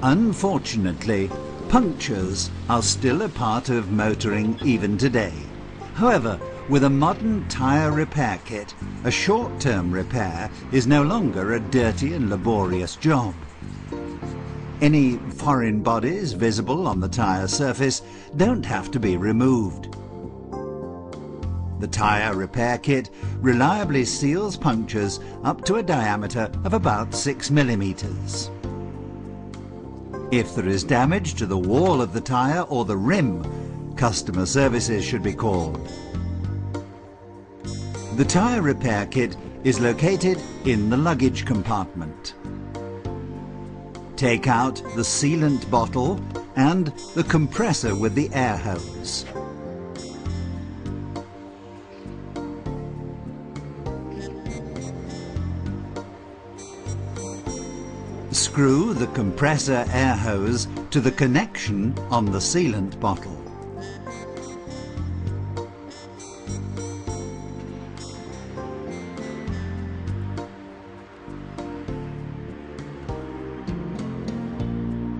Unfortunately, punctures are still a part of motoring even today. However, with a modern tyre repair kit, a short-term repair is no longer a dirty and laborious job. Any foreign bodies visible on the tyre surface don't have to be removed. The tyre repair kit reliably seals punctures up to a diameter of about 6 millimeters. If there is damage to the wall of the tyre or the rim, customer services should be called. The tyre repair kit is located in the luggage compartment. Take out the sealant bottle and the compressor with the air hose. Screw the compressor air hose to the connection on the sealant bottle.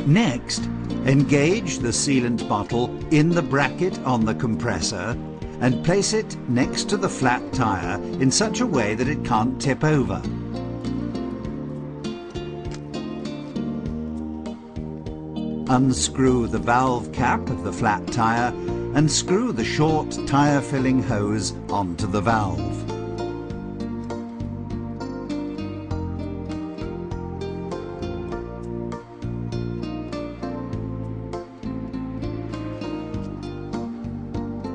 Next, engage the sealant bottle in the bracket on the compressor and place it next to the flat tyre in such a way that it can't tip over. Unscrew the valve cap of the flat tyre and screw the short tyre filling hose onto the valve.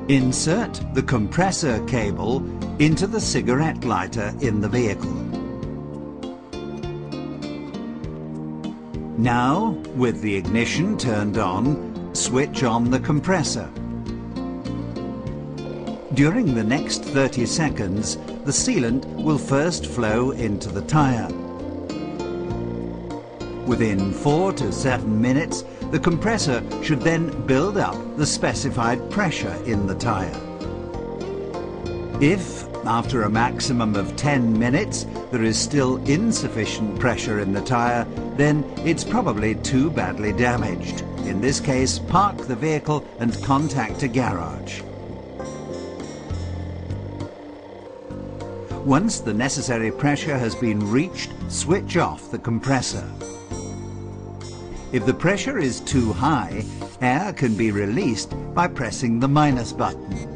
Insert the compressor cable into the cigarette lighter in the vehicle. Now, with the ignition turned on, switch on the compressor. During the next 30 seconds, the sealant will first flow into the tyre. Within 4 to 7 minutes, the compressor should then build up the specified pressure in the tyre. If, after a maximum of 10 minutes, there is still insufficient pressure in the tyre, then it's probably too badly damaged. In this case, park the vehicle and contact a garage. Once the necessary pressure has been reached, switch off the compressor. If the pressure is too high, air can be released by pressing the minus button.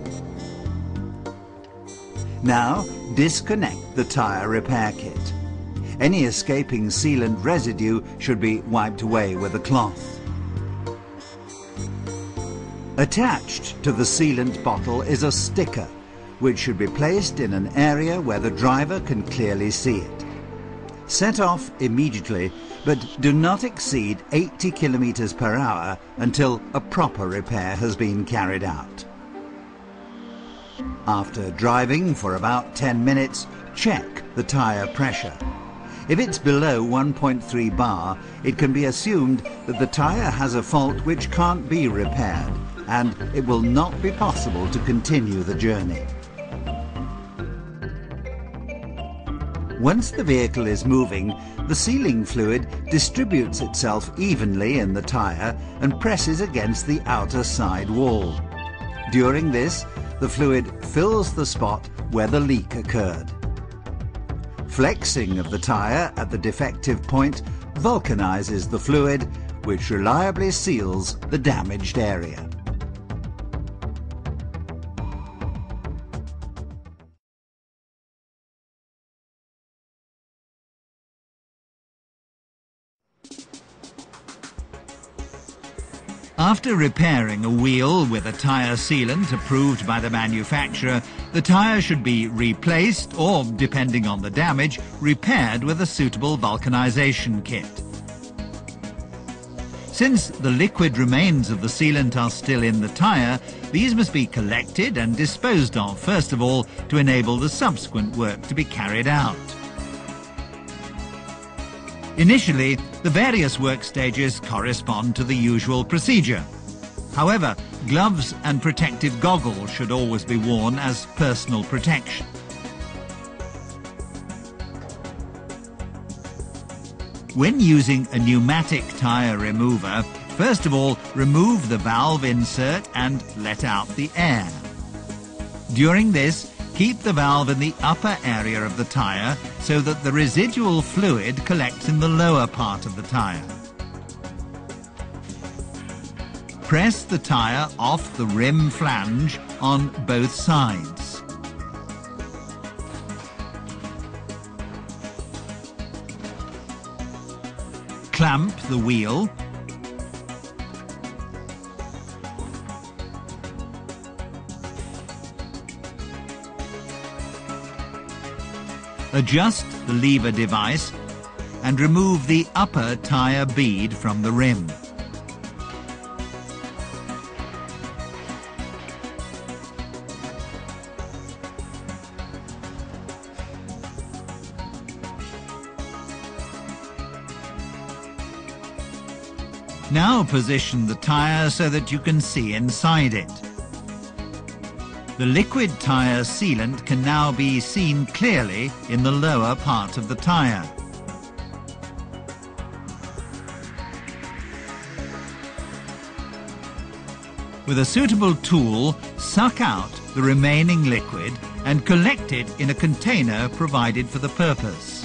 Now, disconnect the tyre repair kit. Any escaping sealant residue should be wiped away with a cloth. Attached to the sealant bottle is a sticker, which should be placed in an area where the driver can clearly see it. Set off immediately, but do not exceed 80 kilometers per hour until a proper repair has been carried out. After driving for about 10 minutes, check the tyre pressure. If it's below 1.3 bar, it can be assumed that the tyre has a fault which can't be repaired, and it will not be possible to continue the journey. Once the vehicle is moving, the sealing fluid distributes itself evenly in the tyre and presses against the outer side wall. During this, the fluid fills the spot where the leak occurred. Flexing of the tyre at the defective point vulcanizes the fluid, which reliably seals the damaged area. After repairing a wheel with a tyre sealant approved by the manufacturer, the tyre should be replaced or, depending on the damage, repaired with a suitable vulcanization kit. Since the liquid remains of the sealant are still in the tyre, these must be collected and disposed of, first of all, to enable the subsequent work to be carried out. Initially, the various work stages correspond to the usual procedure. However, gloves and protective goggles should always be worn as personal protection. When using a pneumatic tyre remover, first of all, remove the valve insert and let out the air. During this, keep the valve in the upper area of the tyre so that the residual fluid collects in the lower part of the tyre. Press the tyre off the rim flange on both sides. Clamp the wheel. Adjust the lever device and remove the upper tyre bead from the rim. Now position the tyre so that you can see inside it. The liquid tyre sealant can now be seen clearly in the lower part of the tyre. With a suitable tool, suck out the remaining liquid and collect it in a container provided for the purpose.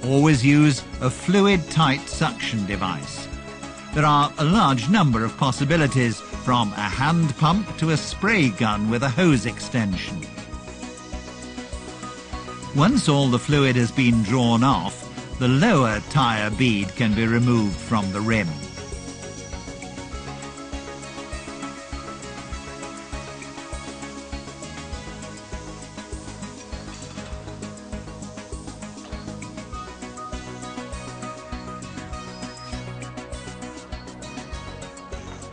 Always use a fluid-tight suction device. There are a large number of possibilities, from a hand pump to a spray gun with a hose extension. Once all the fluid has been drawn off, the lower tyre bead can be removed from the rim.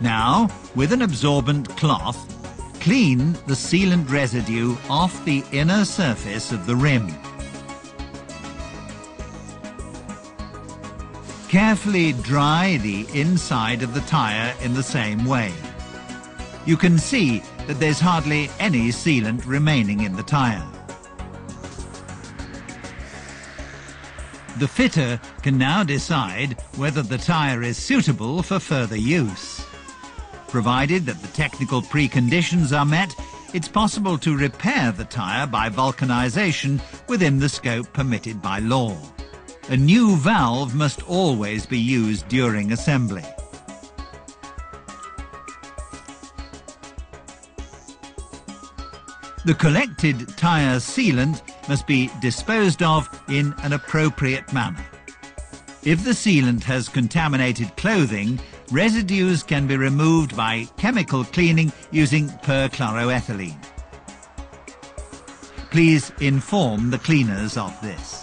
Now, with an absorbent cloth, clean the sealant residue off the inner surface of the rim. Carefully dry the inside of the tyre in the same way. You can see that there's hardly any sealant remaining in the tyre. The fitter can now decide whether the tyre is suitable for further use. Provided that the technical preconditions are met, it's possible to repair the tyre by vulcanization within the scope permitted by law. A new valve must always be used during assembly. The collected tyre sealant must be disposed of in an appropriate manner. If the sealant has contaminated clothing, residues can be removed by chemical cleaning using perchloroethylene. Please inform the cleaners of this.